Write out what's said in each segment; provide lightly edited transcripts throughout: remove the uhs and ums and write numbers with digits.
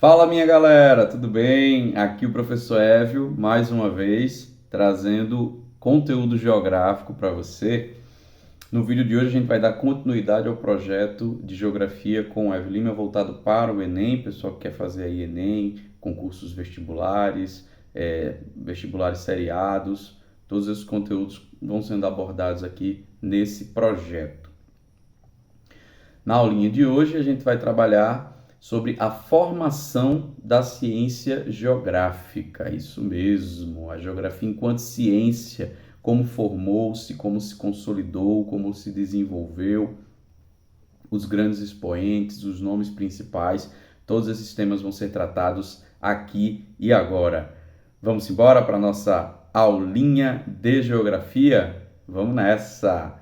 Fala, minha galera, tudo bem? Aqui o professor Évio, mais uma vez, trazendo conteúdo geográfico para você. No vídeo de hoje a gente vai dar continuidade ao projeto de geografia com o Évio Lima voltado para o Enem, pessoal que quer fazer aí Enem, concursos vestibulares, vestibulares seriados, todos esses conteúdos vão sendo abordados aqui nesse projeto. Na aulinha de hoje a gente vai trabalhar sobre a formação da ciência geográfica, isso mesmo, a geografia enquanto ciência, como formou-se, como se consolidou, como se desenvolveu, os grandes expoentes, os nomes principais, todos esses temas vão ser tratados aqui e agora. Vamos embora para a nossa aulinha de geografia? Vamos nessa!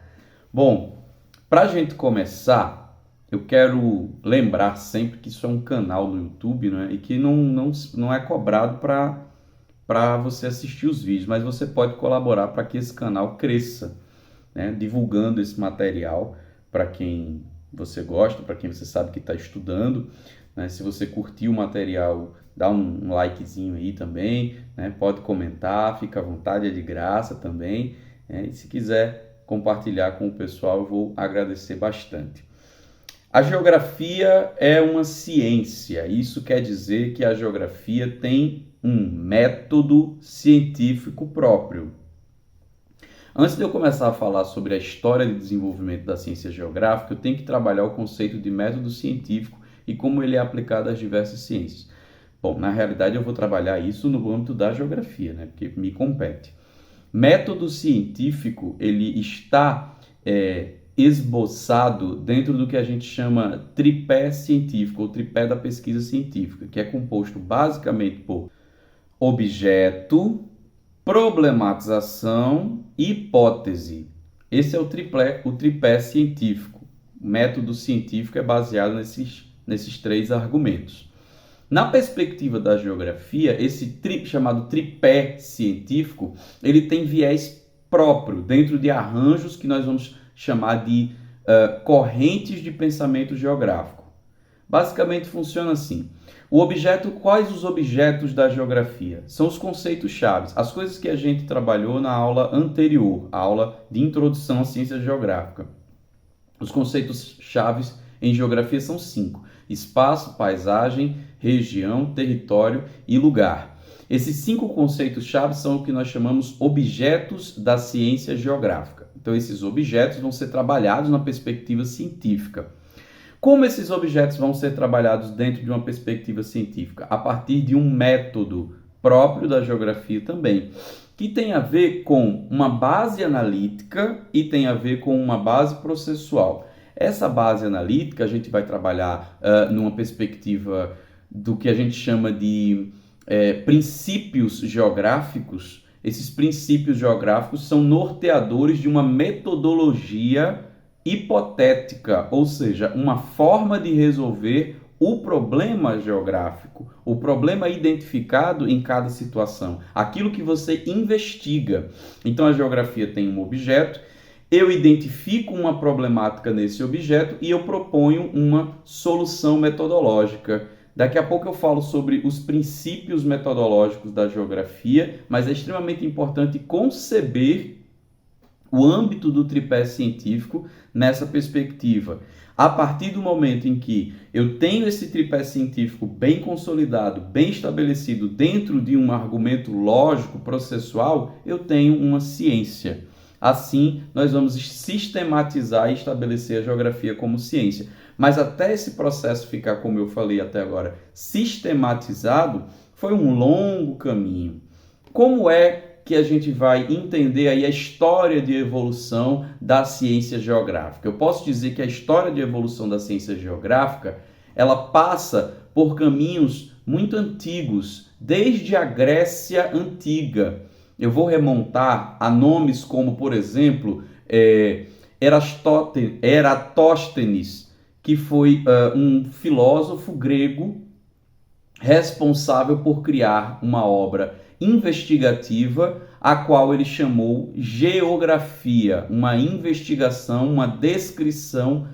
Bom, para a gente começar, eu quero lembrar sempre que isso é um canal no YouTube, né? E que não é cobrado para você assistir os vídeos, mas você pode colaborar para que esse canal cresça, né? Divulgando esse material para quem você gosta, para quem você sabe que está estudando, né? Se você curtiu o material, dá um likezinho aí também, né? Pode comentar, fica à vontade, é de graça também, né? E se quiser compartilhar com o pessoal, eu vou agradecer bastante. A geografia é uma ciência, isso quer dizer que a geografia tem um método científico próprio. Antes de eu começar a falar sobre a história de desenvolvimento da ciência geográfica, eu tenho que trabalhar o conceito de método científico e como ele é aplicado às diversas ciências. Bom, na realidade eu vou trabalhar isso no âmbito da geografia, né, porque me compete. Método científico, ele está esboçado dentro do que a gente chama tripé científico, ou tripé da pesquisa científica, que é composto basicamente por objeto, problematização e hipótese. Esse é o tripé científico. O método científico é baseado nesses três argumentos. Na perspectiva da geografia, esse chamado tripé científico, ele tem viés próprio dentro de arranjos que nós vamos chamar de correntes de pensamento geográfico. Basicamente funciona assim. Quais os objetos da geografia? São os conceitos chaves, as coisas que a gente trabalhou na aula anterior, a aula de introdução à ciência geográfica. Os conceitos chaves em geografia são 5: espaço, paisagem, região, território e lugar. Esses 5 conceitos chaves são o que nós chamamos objetos da ciência geográfica. Então, esses objetos vão ser trabalhados na perspectiva científica. Como esses objetos vão ser trabalhados dentro de uma perspectiva científica? A partir de um método próprio da geografia também, que tem a ver com uma base analítica e tem a ver com uma base processual. Essa base analítica a gente vai trabalhar numa perspectiva do que a gente chama de princípios geográficos. Esses princípios geográficos são norteadores de uma metodologia hipotética, ou seja, uma forma de resolver o problema geográfico, o problema identificado em cada situação, aquilo que você investiga. Então a geografia tem um objeto, eu identifico uma problemática nesse objeto e eu proponho uma solução metodológica. Daqui a pouco eu falo sobre os princípios metodológicos da geografia, mas é extremamente importante conceber o âmbito do tripé científico nessa perspectiva. A partir do momento em que eu tenho esse tripé científico bem consolidado, bem estabelecido dentro de um argumento lógico, processual, eu tenho uma ciência. Assim, nós vamos sistematizar e estabelecer a geografia como ciência. Mas até esse processo ficar, como eu falei até agora, sistematizado, foi um longo caminho. Como é que a gente vai entender aí a história de evolução da ciência geográfica? Eu posso dizer que a história de evolução da ciência geográfica, ela passa por caminhos muito antigos, desde a Grécia Antiga. Eu vou remontar a nomes como, por exemplo, Eratóstenes, que foi um filósofo grego responsável por criar uma obra investigativa, a qual ele chamou geografia, uma investigação, uma descrição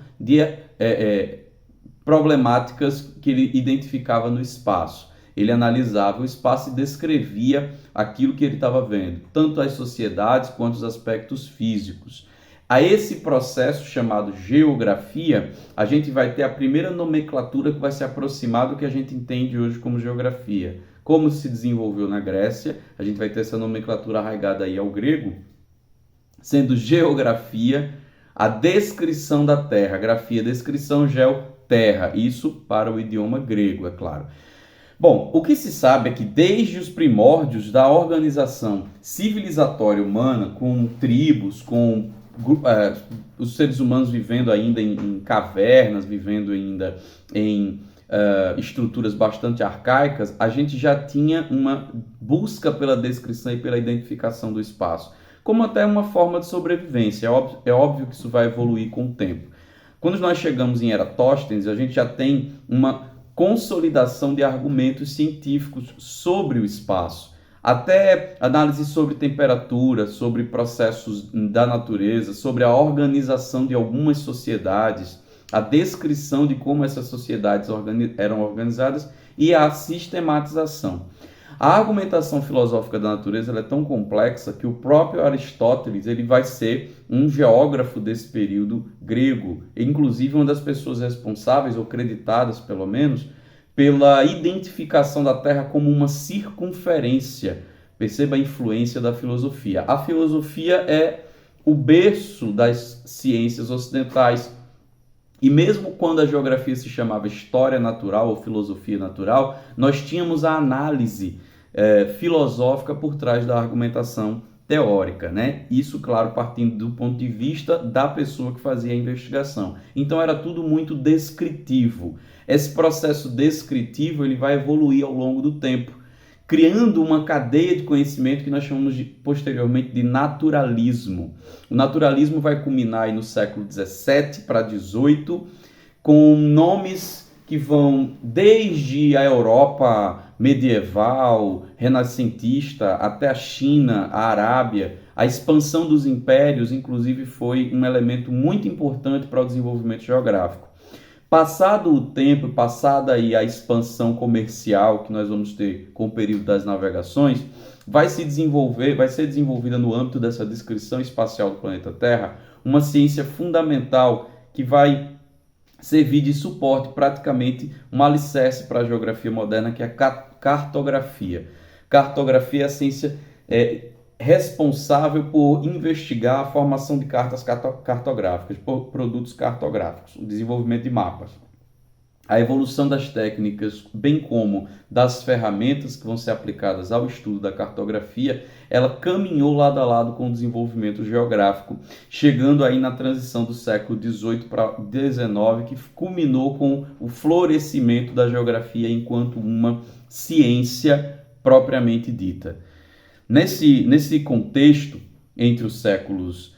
problemáticas que ele identificava no espaço. Ele analisava o espaço e descrevia aquilo que ele estava vendo, tanto as sociedades quanto os aspectos físicos. A esse processo chamado geografia, a gente vai ter a primeira nomenclatura que vai se aproximar do que a gente entende hoje como geografia. Como se desenvolveu na Grécia, a gente vai ter essa nomenclatura arraigada aí ao grego, sendo geografia a descrição da terra, grafia, descrição, geo, terra. Isso para o idioma grego, é claro. Bom, o que se sabe é que desde os primórdios da organização civilizatória humana, com tribos, com os seres humanos vivendo ainda em cavernas, vivendo ainda em estruturas bastante arcaicas, a gente já tinha uma busca pela descrição e pela identificação do espaço, como até uma forma de sobrevivência. É óbvio que isso vai evoluir com o tempo. Quando nós chegamos em Eratóstenes, a gente já tem uma consolidação de argumentos científicos sobre o espaço. Até análise sobre temperatura, sobre processos da natureza, sobre a organização de algumas sociedades, a descrição de como essas sociedades eram organizadas e a sistematização. A argumentação filosófica da natureza ela é tão complexa que o próprio Aristóteles ele vai ser um geógrafo desse período grego, inclusive uma das pessoas responsáveis, ou creditadas pelo menos, pela identificação da Terra como uma circunferência. Perceba a influência da filosofia. A filosofia é o berço das ciências ocidentais. E mesmo quando a geografia se chamava história natural ou filosofia natural, nós tínhamos a análise filosófica por trás da argumentação teórica, né? Isso, claro, partindo do ponto de vista da pessoa que fazia a investigação. Então era tudo muito descritivo. Esse processo descritivo ele vai evoluir ao longo do tempo, criando uma cadeia de conhecimento que nós chamamos posteriormente de naturalismo. O naturalismo vai culminar aí no século XVII para XVIII, com nomes que vão desde a Europa medieval, renascentista, até a China, a Arábia. A expansão dos impérios, inclusive, foi um elemento muito importante para o desenvolvimento geográfico. Passado o tempo, passada aí a expansão comercial que nós vamos ter com o período das navegações, vai ser desenvolvida no âmbito dessa descrição espacial do planeta Terra, uma ciência fundamental que vai servir de suporte, praticamente um alicerce para a geografia moderna, que é a cartografia. Cartografia é a ciência responsável por investigar a formação de cartas cartográficas, por produtos cartográficos, o desenvolvimento de mapas. A evolução das técnicas, bem como das ferramentas que vão ser aplicadas ao estudo da cartografia, ela caminhou lado a lado com o desenvolvimento geográfico, chegando aí na transição do século XVIII para XIX, que culminou com o florescimento da geografia enquanto uma ciência propriamente dita. Nesse contexto, entre os séculos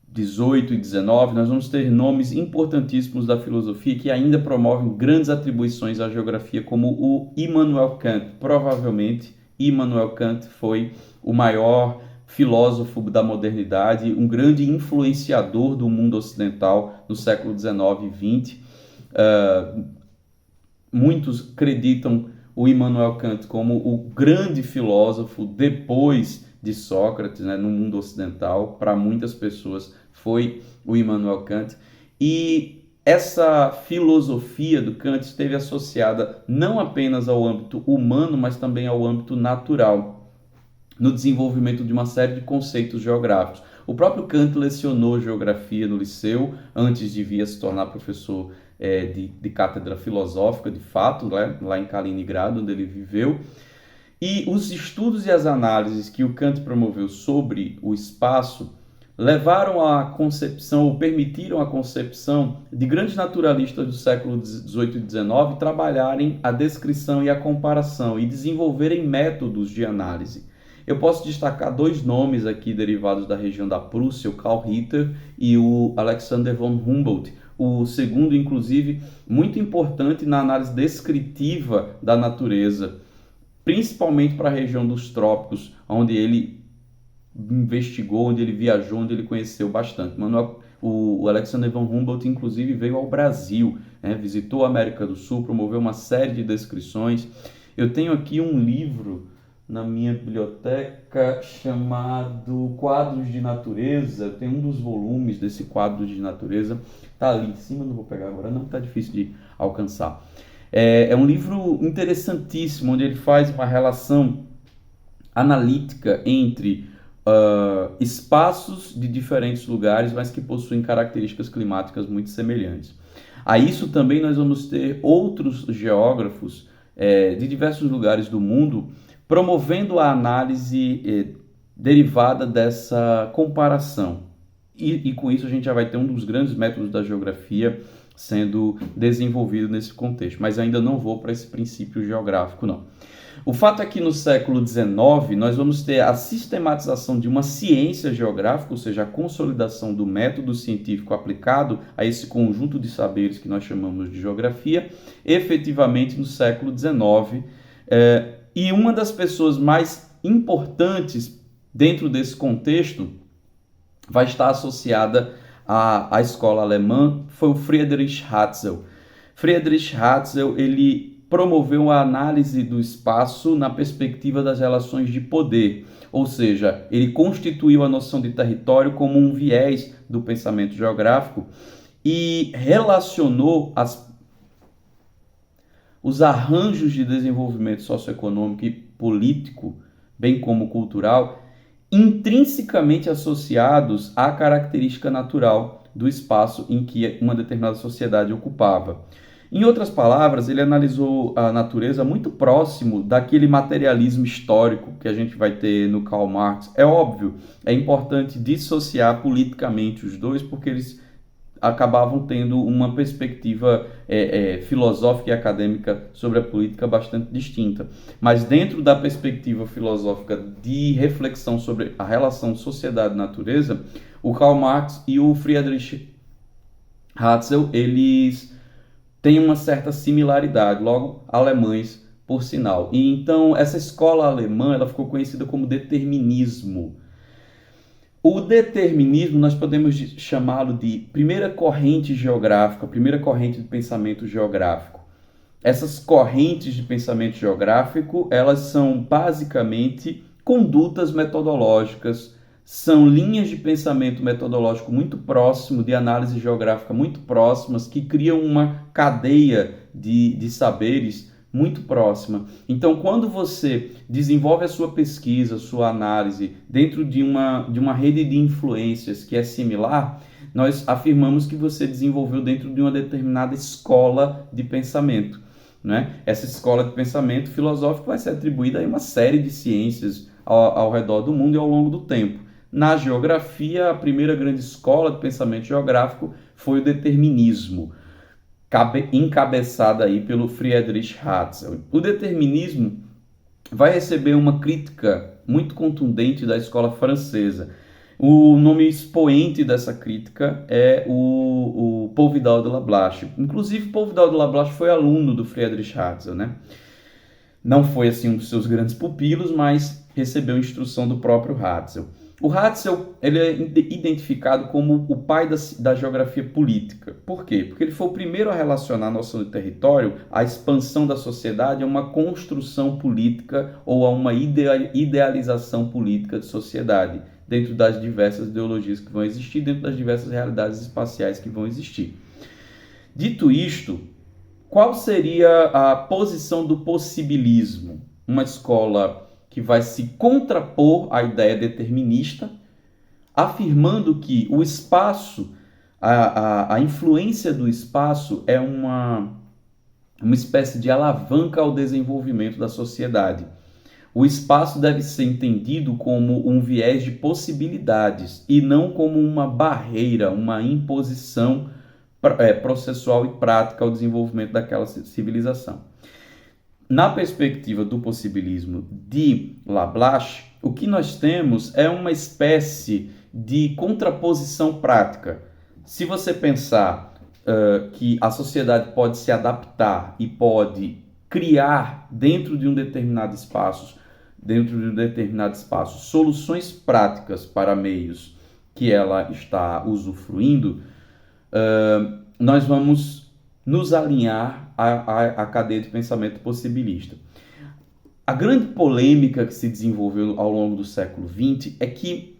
18 e 19, nós vamos ter nomes importantíssimos da filosofia que ainda promovem grandes atribuições à geografia, como o Immanuel Kant. Provavelmente, Immanuel Kant foi o maior filósofo da modernidade, um grande influenciador do mundo ocidental no século 19 e 20. Muitos acreditam o Immanuel Kant como o grande filósofo depois de Sócrates, né, no mundo ocidental. Para muitas pessoas foi o Immanuel Kant. E essa filosofia do Kant esteve associada não apenas ao âmbito humano, mas também ao âmbito natural, no desenvolvimento de uma série de conceitos geográficos. O próprio Kant lecionou geografia no liceu, antes de vir a se tornar professor de cátedra filosófica, de fato, lá em Kaliningrado, onde ele viveu. E os estudos e as análises que o Kant promoveu sobre o espaço levaram à concepção, ou permitiram a concepção de grandes naturalistas do século XVIII e XIX trabalharem a descrição e a comparação e desenvolverem métodos de análise. Eu posso destacar dois nomes aqui derivados da região da Prússia, o Karl Ritter e o Alexander von Humboldt. O segundo, inclusive, muito importante na análise descritiva da natureza, principalmente para a região dos trópicos, onde ele investigou, onde ele viajou, onde ele conheceu bastante. O Alexander von Humboldt, inclusive, veio ao Brasil, né? Visitou a América do Sul, promoveu uma série de descrições. Eu tenho aqui um livro na minha biblioteca chamado Quadros de Natureza. Tem um dos volumes desse Quadros de Natureza. Está ali em cima, não vou pegar agora, não, está difícil de alcançar. É um livro interessantíssimo, onde ele faz uma relação analítica entre espaços de diferentes lugares, mas que possuem características climáticas muito semelhantes. A isso também nós vamos ter outros geógrafos de diversos lugares do mundo promovendo a análise derivada dessa comparação. E com isso a gente já vai ter um dos grandes métodos da geografia sendo desenvolvido nesse contexto, mas ainda não vou para esse princípio geográfico, não. O fato é que no século XIX nós vamos ter a sistematização de uma ciência geográfica, ou seja, a consolidação do método científico aplicado a esse conjunto de saberes que nós chamamos de geografia, efetivamente no século XIX. E uma das pessoas mais importantes dentro desse contexto vai estar associada à escola alemã, foi o Friedrich Hatzel. Friedrich Hatzel, ele promoveu a análise do espaço na perspectiva das relações de poder, ou seja, ele constituiu a noção de território como um viés do pensamento geográfico e relacionou os arranjos de desenvolvimento socioeconômico e político, bem como cultural, intrinsecamente associados à característica natural do espaço em que uma determinada sociedade ocupava. Em outras palavras, ele analisou a natureza muito próximo daquele materialismo histórico que a gente vai ter no Karl Marx. É óbvio, é importante dissociar politicamente os dois, porque eles acabavam tendo uma perspectiva filosófica e acadêmica sobre a política bastante distinta. Mas dentro da perspectiva filosófica de reflexão sobre a relação sociedade-natureza, o Karl Marx e o Friedrich Hatzel, eles têm uma certa similaridade, logo alemães por sinal. E então essa escola alemã ela ficou conhecida como determinismo. O determinismo nós podemos chamá-lo de primeira corrente geográfica, primeira corrente de pensamento geográfico. Essas correntes de pensamento geográfico, elas são basicamente condutas metodológicas, são linhas de pensamento metodológico muito próximo, de análise geográfica muito próximas, que criam uma cadeia de saberes muito próxima. Então, quando você desenvolve a sua pesquisa, sua análise dentro de uma rede de influências que é similar, nós afirmamos que você desenvolveu dentro de uma determinada escola de pensamento, né? Essa escola de pensamento filosófico vai ser atribuída a uma série de ciências ao redor do mundo e ao longo do tempo. Na geografia, a primeira grande escola de pensamento geográfico foi o determinismo, encabeçada aí pelo Friedrich Hatzel. O determinismo vai receber uma crítica muito contundente da escola francesa. O nome expoente dessa crítica é o Paul Vidal de Lablache. Inclusive, Paul Vidal de Lablache foi aluno do Friedrich Hatzel, né? Não foi assim um dos seus grandes pupilos, mas recebeu instrução do próprio Hatzel. O Hatzel ele é identificado como o pai da geografia política. Por quê? Porque ele foi o primeiro a relacionar a noção de território à expansão da sociedade, a uma construção política ou a uma idealização política de sociedade, dentro das diversas ideologias que vão existir, dentro das diversas realidades espaciais que vão existir. Dito isto, qual seria a posição do possibilismo? Uma escola que vai se contrapor à ideia determinista, afirmando que o espaço, a influência do espaço é uma espécie de alavanca ao desenvolvimento da sociedade. O espaço deve ser entendido como um viés de possibilidades e não como uma barreira, uma imposição processual e prática ao desenvolvimento daquela civilização. Na perspectiva do possibilismo de Lablache, o que nós temos é uma espécie de contraposição prática. Se você pensar que a sociedade pode se adaptar e pode criar dentro de um determinado espaço, soluções práticas para meios que ela está usufruindo, nós vamos nos alinhar à cadeia de pensamento possibilista. A grande polêmica que se desenvolveu ao longo do século XX é que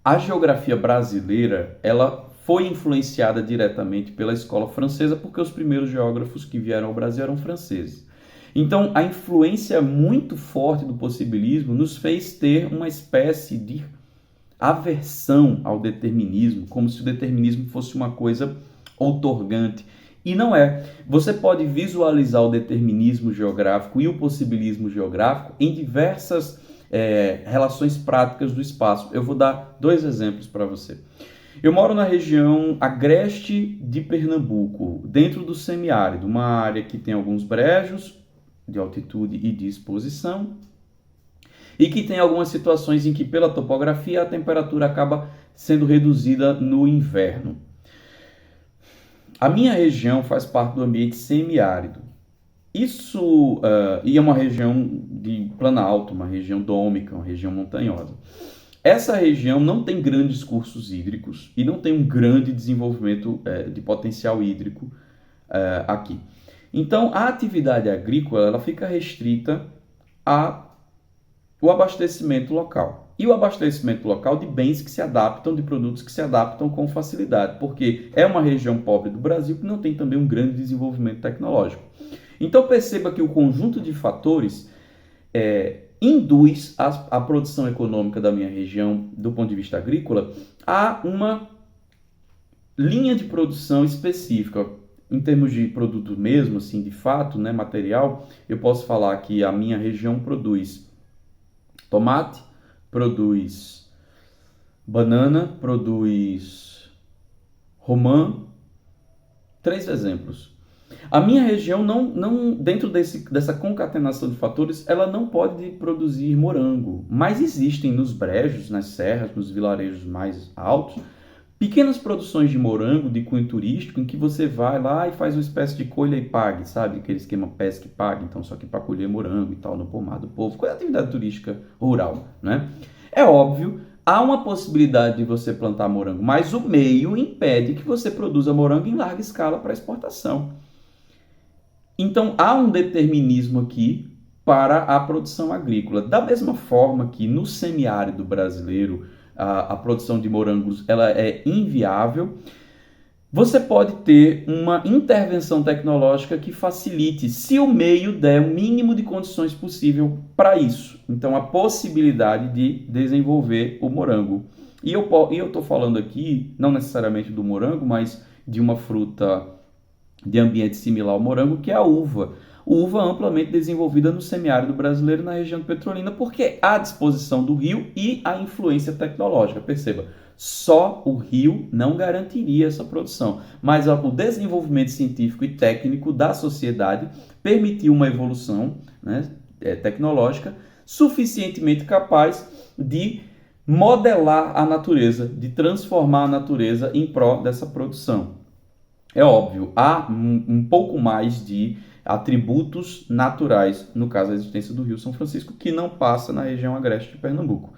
a geografia brasileira, ela foi influenciada diretamente pela escola francesa, porque os primeiros geógrafos que vieram ao Brasil eram franceses. Então, a influência muito forte do possibilismo nos fez ter uma espécie de aversão ao determinismo, como se o determinismo fosse uma coisa outorgante. E não é. Você pode visualizar o determinismo geográfico e o possibilismo geográfico em diversas relações práticas do espaço. Eu vou dar 2 exemplos para você. Eu moro na região agreste de Pernambuco, dentro do semiárido, uma área que tem alguns brejos de altitude e de exposição, e que tem algumas situações em que, pela topografia, a temperatura acaba sendo reduzida no inverno. A minha região faz parte do ambiente semiárido. Isso e é uma região de planalto, uma região dômica, uma região montanhosa. Essa região não tem grandes cursos hídricos e não tem um grande desenvolvimento de potencial hídrico aqui. Então, a atividade agrícola ela fica restrita ao abastecimento local. E o abastecimento local de bens que se adaptam, de produtos que se adaptam com facilidade, porque é uma região pobre do Brasil que não tem também um grande desenvolvimento tecnológico. Então perceba que o conjunto de fatores induz a produção econômica da minha região, do ponto de vista agrícola, a uma linha de produção específica. Em termos de produto mesmo, assim, de fato, né, material, eu posso falar que a minha região produz tomate, produz banana, produz romã. 3 exemplos. A minha região, não dentro dessa concatenação de fatores, ela não pode produzir morango, mas existem nos brejos, nas serras, nos vilarejos mais altos, pequenas produções de morango de cunho turístico, em que você vai lá e faz uma espécie de colha e pague, sabe? Aquele esquema pesca e pague, então só que para colher morango e tal, no pomar do povo, qual é a atividade turística rural, né? É óbvio, há uma possibilidade de você plantar morango, mas o meio impede que você produza morango em larga escala para exportação. Então, há um determinismo aqui para a produção agrícola. Da mesma forma que no semiárido brasileiro a produção de morangos ela é inviável, você pode ter uma intervenção tecnológica que facilite, se o meio der o mínimo de condições possível para isso. Então, a possibilidade de desenvolver o morango. E eu estou falando aqui, não necessariamente do morango, mas de uma fruta de ambiente similar ao morango, que é a uva. Uva amplamente desenvolvida no semiárido brasileiro, na região petrolina, porque há a disposição do rio e a influência tecnológica. Perceba, só o rio não garantiria essa produção, mas o desenvolvimento científico e técnico da sociedade permitiu uma evolução, né, tecnológica suficientemente capaz de modelar a natureza, de transformar a natureza em prol dessa produção. É óbvio, há um pouco mais de atributos naturais, no caso a existência do Rio São Francisco, que não passa na região agreste de Pernambuco.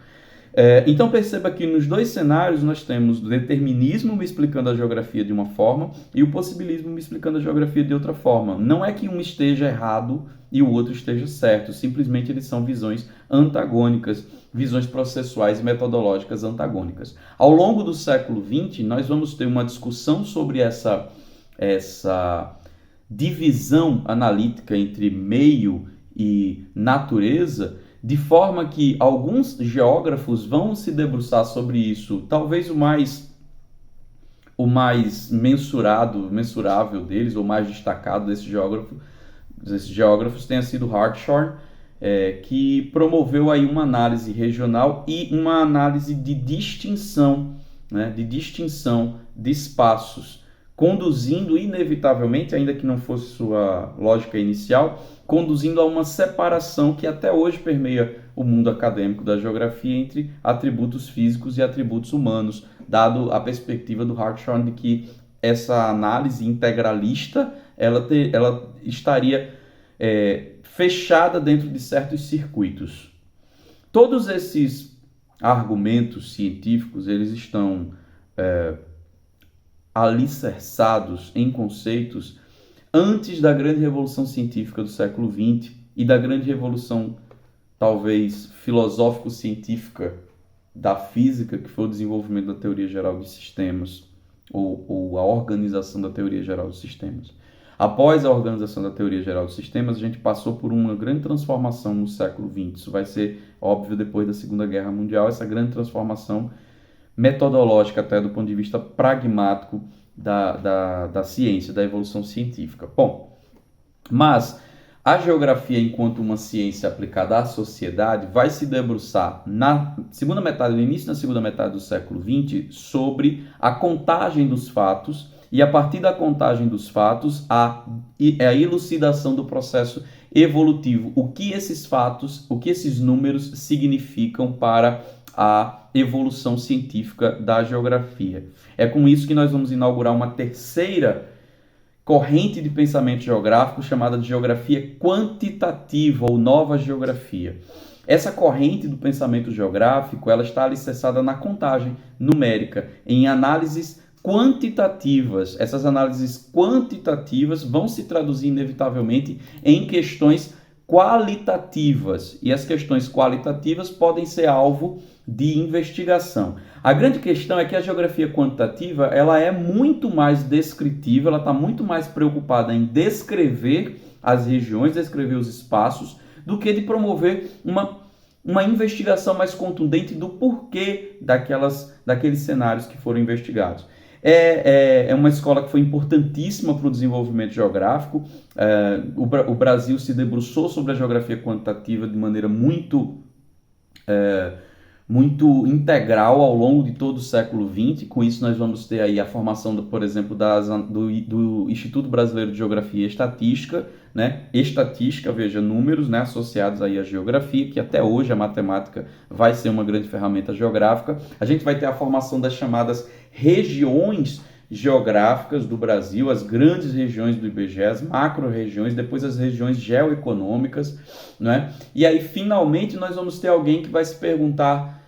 Então perceba que nos 2 cenários nós temos o determinismo me explicando a geografia de uma forma e o possibilismo me explicando a geografia de outra forma. Não é que um esteja errado e o outro esteja certo, simplesmente eles são visões antagônicas, visões processuais e metodológicas antagônicas. Ao longo do século XX, nós vamos ter uma discussão sobre essa divisão analítica entre meio e natureza, de forma que alguns geógrafos vão se debruçar sobre isso. Talvez o mais mensurável deles, ou mais destacado desses geógrafos tenha sido Hartshorne, que promoveu aí uma análise regional e uma análise de distinção, né, de espaços, conduzindo inevitavelmente, ainda que não fosse sua lógica inicial, conduzindo a uma separação que até hoje permeia o mundo acadêmico da geografia entre atributos físicos e atributos humanos, dado a perspectiva do Hartshorne de que essa análise integralista ela estaria fechada dentro de certos circuitos. Todos esses argumentos científicos, eles estão alicerçados em conceitos antes da grande revolução científica do século XX e da grande revolução, talvez, filosófico-científica da física, que foi o desenvolvimento da teoria geral de sistemas, ou a organização da teoria geral dos sistemas. Após a organização da teoria geral dos sistemas, a gente passou por uma grande transformação no século XX. Isso vai ser óbvio depois da Segunda Guerra Mundial, essa grande transformação metodológica, até do ponto de vista pragmático da ciência, da evolução científica. Bom, mas a geografia, enquanto uma ciência aplicada à sociedade, vai se debruçar no início da segunda metade do século XX sobre a contagem dos fatos e, a partir da contagem dos fatos, a elucidação do processo evolutivo. O que esses fatos, o que esses números significam para a evolução científica da geografia. É com isso que nós vamos inaugurar uma terceira corrente de pensamento geográfico chamada de geografia quantitativa ou nova geografia. Essa corrente do pensamento geográfico, ela está alicerçada na contagem numérica, em análises quantitativas. Essas análises quantitativas vão se traduzir inevitavelmente em questões qualitativas, e as questões qualitativas podem ser alvo de investigação. A grande questão é que a geografia quantitativa, ela é muito mais descritiva, ela está muito mais preocupada em descrever as regiões, descrever os espaços, do que de promover uma investigação mais contundente do porquê daqueles cenários que foram investigados. É uma escola que foi importantíssima para o desenvolvimento geográfico. O Brasil se debruçou sobre a geografia quantitativa de maneira muito integral ao longo de todo o século XX. Com isso, nós vamos ter aí a formação, por exemplo, do Instituto Brasileiro de Geografia e Estatística, né? Estatística, veja, números, né, associados aí à geografia, que até hoje a matemática vai ser uma grande ferramenta geográfica. A gente vai ter a formação das chamadas regiões geográficas do Brasil, as grandes regiões do IBGE, as macro-regiões, depois as regiões geoeconômicas, né? E aí, finalmente, nós vamos ter alguém que vai se perguntar: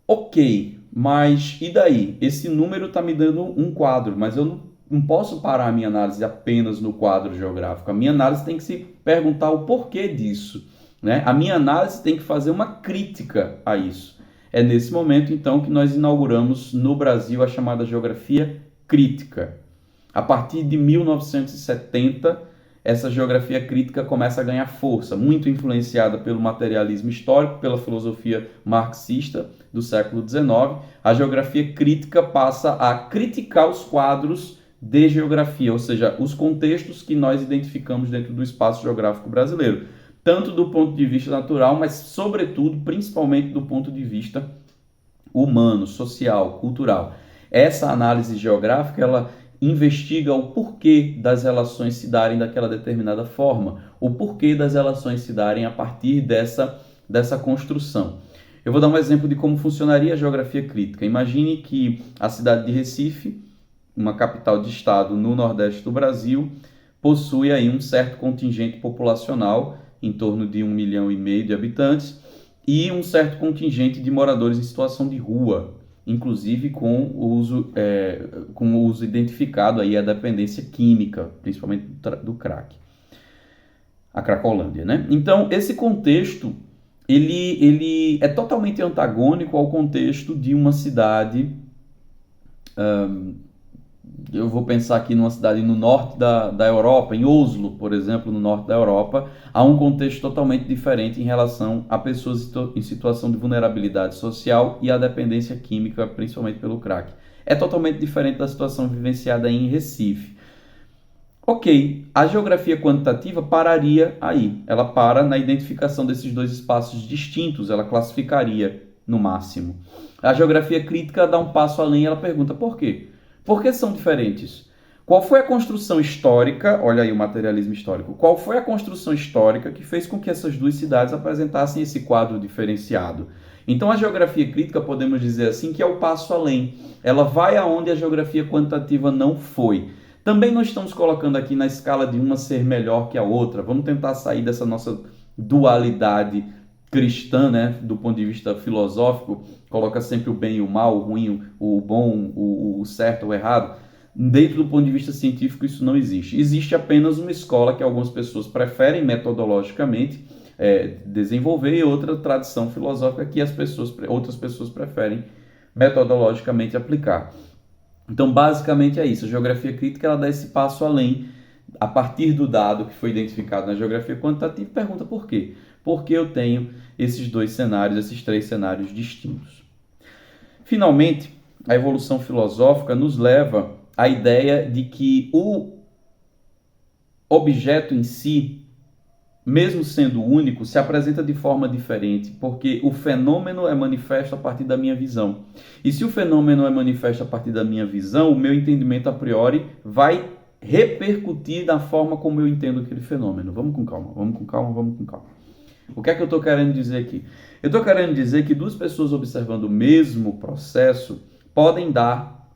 ok, mas e daí? Esse número está me dando um quadro, mas eu não posso parar a minha análise apenas no quadro geográfico. A minha análise tem que se perguntar o porquê disso, né? A minha análise tem que fazer uma crítica a isso. É nesse momento, então, que nós inauguramos no Brasil a chamada geografia crítica. A partir de 1970, essa geografia crítica começa a ganhar força, muito influenciada pelo materialismo histórico, pela filosofia marxista do século XIX. A geografia crítica passa a criticar os quadros de geografia, ou seja, os contextos que nós identificamos dentro do espaço geográfico brasileiro, tanto do ponto de vista natural, mas sobretudo, principalmente do ponto de vista humano, social, cultural. Essa análise geográfica, ela investiga o porquê das relações se darem daquela determinada forma, o porquê das relações se darem a partir dessa construção. Eu vou dar um exemplo de como funcionaria a geografia crítica. Imagine que a cidade de Recife, uma capital de estado no nordeste do Brasil, possui aí um certo contingente populacional, em torno de 1,5 milhão de habitantes, e um certo contingente de moradores em situação de rua, inclusive com o uso identificado aí a dependência química, principalmente do crack, a Cracolândia, né? Então, esse contexto, ele é totalmente antagônico ao contexto de uma cidade, eu vou pensar aqui numa cidade no norte da Europa, em Oslo, por exemplo, no norte da Europa, há um contexto totalmente diferente em relação a pessoas em situação de vulnerabilidade social e a dependência química, principalmente pelo crack. É totalmente diferente da situação vivenciada em Recife. Ok, a geografia quantitativa pararia aí. Ela para na identificação desses dois espaços distintos, ela classificaria no máximo. A geografia crítica dá um passo além e ela pergunta por quê? Por que são diferentes? Qual foi a construção histórica, olha aí o materialismo histórico, qual foi a construção histórica que fez com que essas duas cidades apresentassem esse quadro diferenciado? Então a geografia crítica, podemos dizer assim, que é o passo além. Ela vai aonde a geografia quantitativa não foi. Também não estamos colocando aqui na escala de uma ser melhor que a outra. Vamos tentar sair dessa nossa dualidade cristã, né, do ponto de vista filosófico, coloca sempre o bem e o mal, o ruim, o bom, o certo, o errado. Dentro do ponto de vista científico, isso não existe. Existe apenas uma escola que algumas pessoas preferem metodologicamente desenvolver e outra tradição filosófica que outras pessoas preferem metodologicamente aplicar. Então, basicamente é isso. A geografia crítica ela dá esse passo além, a partir do dado que foi identificado na geografia quantitativa, e pergunta por quê? Porque eu tenho esses três cenários distintos. Finalmente, a evolução filosófica nos leva à ideia de que o objeto em si, mesmo sendo único, se apresenta de forma diferente, porque o fenômeno é manifesto a partir da minha visão. E se o fenômeno é manifesto a partir da minha visão, o meu entendimento a priori vai repercutir na forma como eu entendo aquele fenômeno. Vamos com calma. O que é que eu estou querendo dizer aqui? Eu estou querendo dizer que duas pessoas observando o mesmo processo podem dar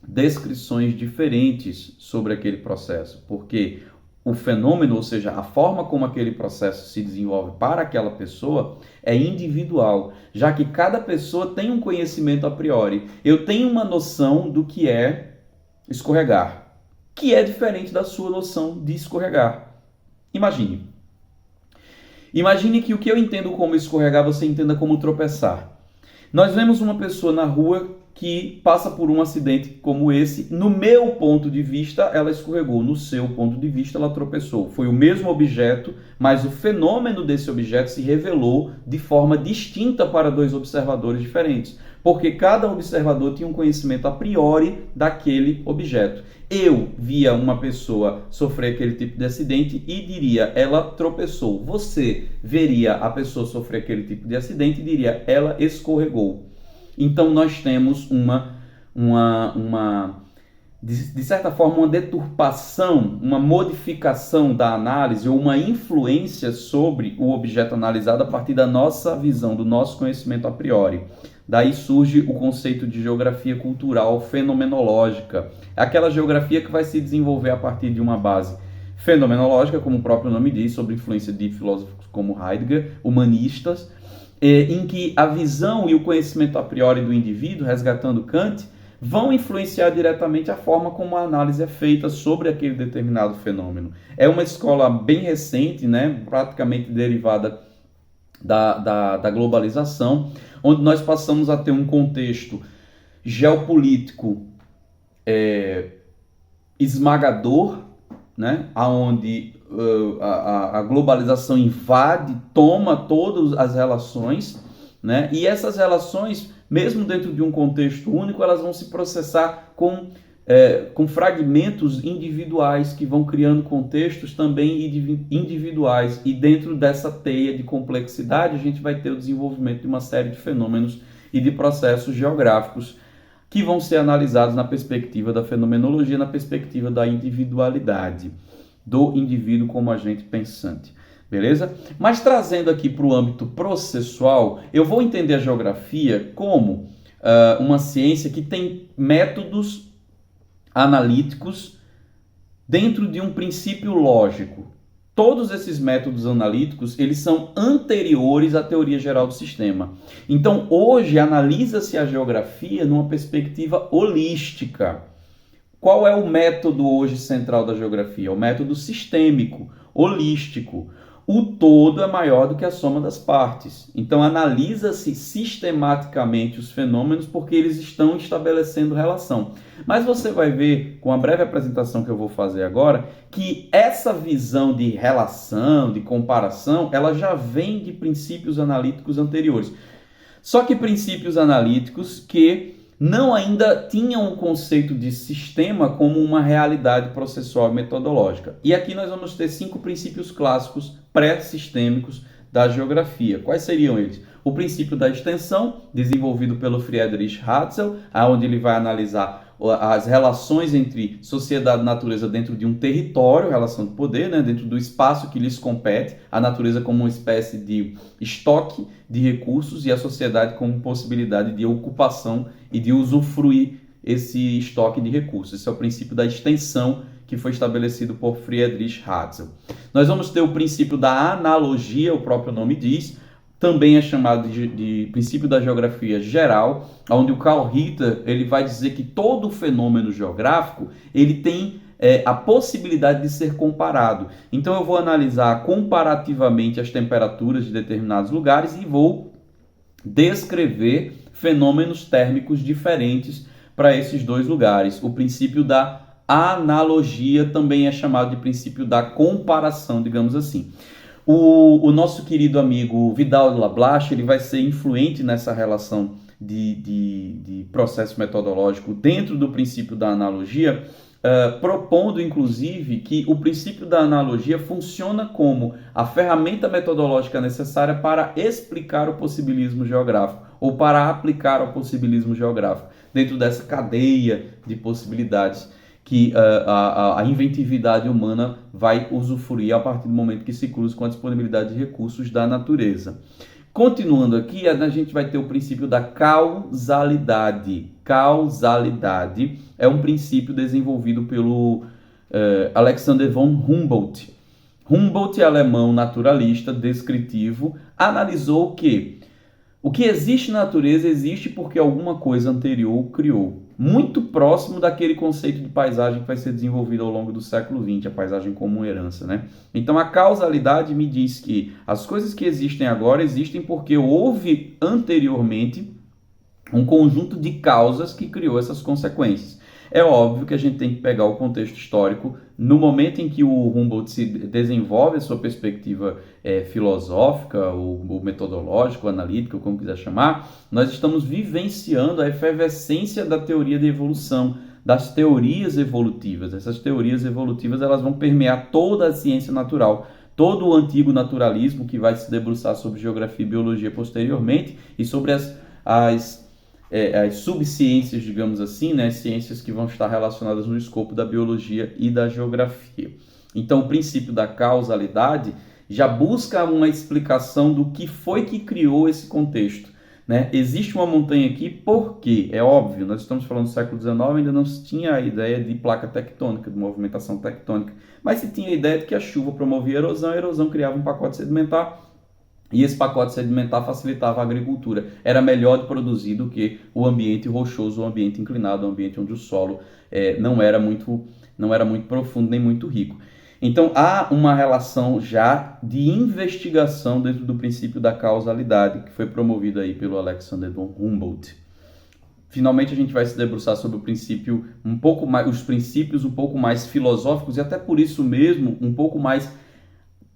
descrições diferentes sobre aquele processo, porque o fenômeno, ou seja, a forma como aquele processo se desenvolve para aquela pessoa é individual, já que cada pessoa tem um conhecimento a priori. Eu tenho uma noção do que é escorregar, que é diferente da sua noção de escorregar. Imagine que o que eu entendo como escorregar, você entenda como tropeçar. Nós vemos uma pessoa na rua que passa por um acidente como esse. No meu ponto de vista, ela escorregou. No seu ponto de vista, ela tropeçou. Foi o mesmo objeto, mas o fenômeno desse objeto se revelou de forma distinta para dois observadores diferentes, porque cada observador tinha um conhecimento a priori daquele objeto. Eu via uma pessoa sofrer aquele tipo de acidente e diria, ela tropeçou. Você veria a pessoa sofrer aquele tipo de acidente e diria, ela escorregou. Então nós temos de certa forma, uma deturpação, uma modificação da análise ou uma influência sobre o objeto analisado a partir da nossa visão, do nosso conhecimento a priori. Daí surge o conceito de geografia cultural fenomenológica. É aquela geografia que vai se desenvolver a partir de uma base fenomenológica, como o próprio nome diz, sobre influência de filósofos como Heidegger, humanistas, em que a visão e o conhecimento a priori do indivíduo, resgatando Kant, vão influenciar diretamente a forma como a análise é feita sobre aquele determinado fenômeno. É uma escola bem recente, né, praticamente derivada da globalização, onde nós passamos a ter um contexto geopolítico esmagador, né, onde a globalização invade, toma todas as relações, né, e essas relações, mesmo dentro de um contexto único, elas vão se processar com fragmentos individuais que vão criando contextos também individuais, e dentro dessa teia de complexidade a gente vai ter o desenvolvimento de uma série de fenômenos e de processos geográficos que vão ser analisados na perspectiva da fenomenologia, na perspectiva da individualidade do indivíduo como agente pensante. Beleza? Mas trazendo aqui para o âmbito processual, eu vou entender a geografia como uma ciência que tem métodos analíticos dentro de um princípio lógico. Todos esses métodos analíticos, eles são anteriores à teoria geral do sistema. Então, hoje, analisa-se a geografia numa perspectiva holística. Qual é o método hoje central da geografia? O método sistêmico, holístico. O todo é maior do que a soma das partes. Então, analisa-se sistematicamente os fenômenos porque eles estão estabelecendo relação. Mas você vai ver, com a breve apresentação que eu vou fazer agora, que essa visão de relação, de comparação, ela já vem de princípios analíticos anteriores. Só que princípios analíticos que não ainda tinham o conceito de sistema como uma realidade processual e metodológica. E aqui nós vamos ter 5 princípios clássicos pré-sistêmicos da geografia. Quais seriam eles? O princípio da extensão, desenvolvido pelo Friedrich Ratzel, onde ele vai analisar as relações entre sociedade e natureza dentro de um território, relação de poder, né, dentro do espaço que lhes compete, a natureza como uma espécie de estoque de recursos e a sociedade como possibilidade de ocupação e de usufruir esse estoque de recursos. Esse é o princípio da extensão que foi estabelecido por Friedrich Ratzel. Nós vamos ter o princípio da analogia, o próprio nome diz, também é chamado de princípio da geografia geral, onde o Karl Ritter ele vai dizer que todo fenômeno geográfico ele tem a possibilidade de ser comparado. Então eu vou analisar comparativamente as temperaturas de determinados lugares e vou descrever fenômenos térmicos diferentes para esses dois lugares. O princípio da analogia também é chamado de princípio da comparação, digamos assim. O nosso querido amigo Vidal de Lablache ele vai ser influente nessa relação de processo metodológico dentro do princípio da analogia, propondo inclusive que o princípio da analogia funciona como a ferramenta metodológica necessária para explicar o possibilismo geográfico ou para aplicar o possibilismo geográfico dentro dessa cadeia de possibilidades que a inventividade humana vai usufruir a partir do momento que se cruza com a disponibilidade de recursos da natureza. Continuando aqui, a gente vai ter o princípio da causalidade. Causalidade é um princípio desenvolvido pelo Alexander von Humboldt. Humboldt, alemão naturalista, descritivo, analisou que o que existe na natureza existe porque alguma coisa anterior o criou. Muito próximo daquele conceito de paisagem que vai ser desenvolvido ao longo do século XX, a paisagem como herança, né? Então a causalidade me diz que as coisas que existem agora existem porque houve anteriormente um conjunto de causas que criou essas consequências. É óbvio que a gente tem que pegar o contexto histórico no momento em que o Humboldt se desenvolve a sua perspectiva filosófica, ou metodológica, ou analítica, ou como quiser chamar, nós estamos vivenciando a efervescência da teoria da evolução, das teorias evolutivas. Essas teorias evolutivas elas vão permear toda a ciência natural, todo o antigo naturalismo que vai se debruçar sobre geografia e biologia posteriormente e sobre as subciências, digamos assim, né, ciências que vão estar relacionadas no escopo da biologia e da geografia. Então, o princípio da causalidade já busca uma explicação do que foi que criou esse contexto, né? Existe uma montanha aqui porque, é óbvio, nós estamos falando do século XIX, ainda não se tinha a ideia de placa tectônica, de movimentação tectônica, mas se tinha a ideia de que a chuva promovia a erosão criava um pacote sedimentar, e esse pacote sedimentar facilitava a agricultura. Era melhor de produzir do que o ambiente rochoso, o ambiente inclinado, o ambiente onde o solo não era muito profundo nem muito rico. Então, há uma relação já de investigação dentro do princípio da causalidade, que foi promovido aí pelo Alexander von Humboldt. Finalmente, a gente vai se debruçar sobre o princípio os princípios um pouco mais filosóficos e até por isso mesmo um pouco mais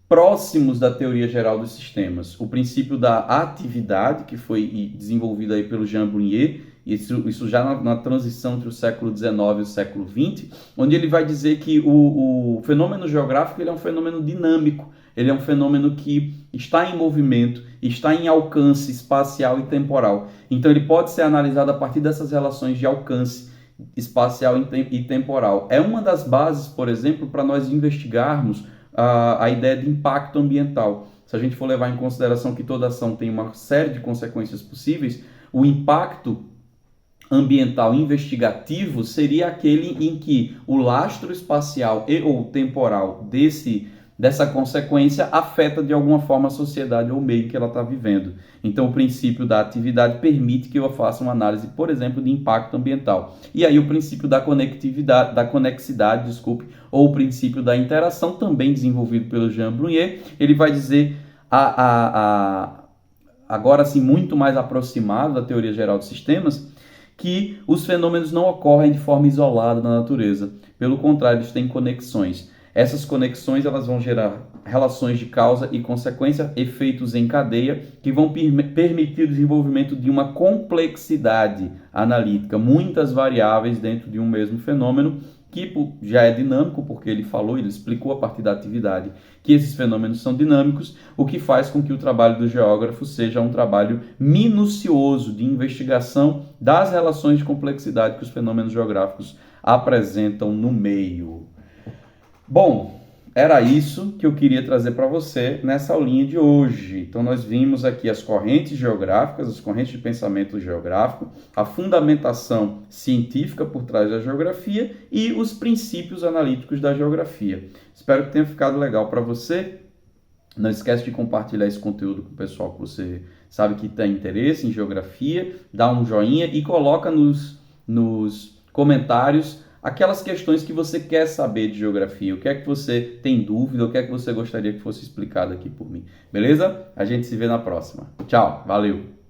próximos da teoria geral dos sistemas. O princípio da atividade, que foi desenvolvido aí pelo Jean Brunier, isso já na transição entre o século XIX e o século XX, onde ele vai dizer que o fenômeno geográfico ele é um fenômeno dinâmico, ele é um fenômeno que está em movimento, está em alcance espacial e temporal. Então ele pode ser analisado a partir dessas relações de alcance espacial e temporal. É uma das bases, por exemplo, para nós investigarmos a ideia de impacto ambiental. Se a gente for levar em consideração que toda ação tem uma série de consequências possíveis, o impacto ambiental investigativo seria aquele em que o lastro espacial e ou temporal dessa consequência afeta de alguma forma a sociedade ou o meio que ela está vivendo. Então, o princípio da atividade permite que eu faça uma análise, por exemplo, de impacto ambiental. E aí o princípio da conexidade, ou o princípio da interação, também desenvolvido pelo Jean Brunier, ele vai dizer, agora assim, muito mais aproximado da teoria geral dos sistemas, que os fenômenos não ocorrem de forma isolada na natureza. Pelo contrário, eles têm conexões. Essas conexões elas vão gerar relações de causa e consequência, efeitos em cadeia, que vão permitir o desenvolvimento de uma complexidade analítica, muitas variáveis dentro de um mesmo fenômeno, que já é dinâmico, porque ele explicou a partir da atividade que esses fenômenos são dinâmicos, o que faz com que o trabalho do geógrafo seja um trabalho minucioso de investigação das relações de complexidade que os fenômenos geográficos apresentam no meio. Bom, era isso que eu queria trazer para você nessa aulinha de hoje. Então nós vimos aqui as correntes geográficas, as correntes de pensamento geográfico, a fundamentação científica por trás da geografia e os princípios analíticos da geografia. Espero que tenha ficado legal para você. Não esquece de compartilhar esse conteúdo com o pessoal que você sabe que tem interesse em geografia, dá um joinha e coloca nos comentários aquelas questões que você quer saber de geografia, o que é que você tem dúvida, o que é que você gostaria que fosse explicado aqui por mim. Beleza? A gente se vê na próxima. Tchau, valeu!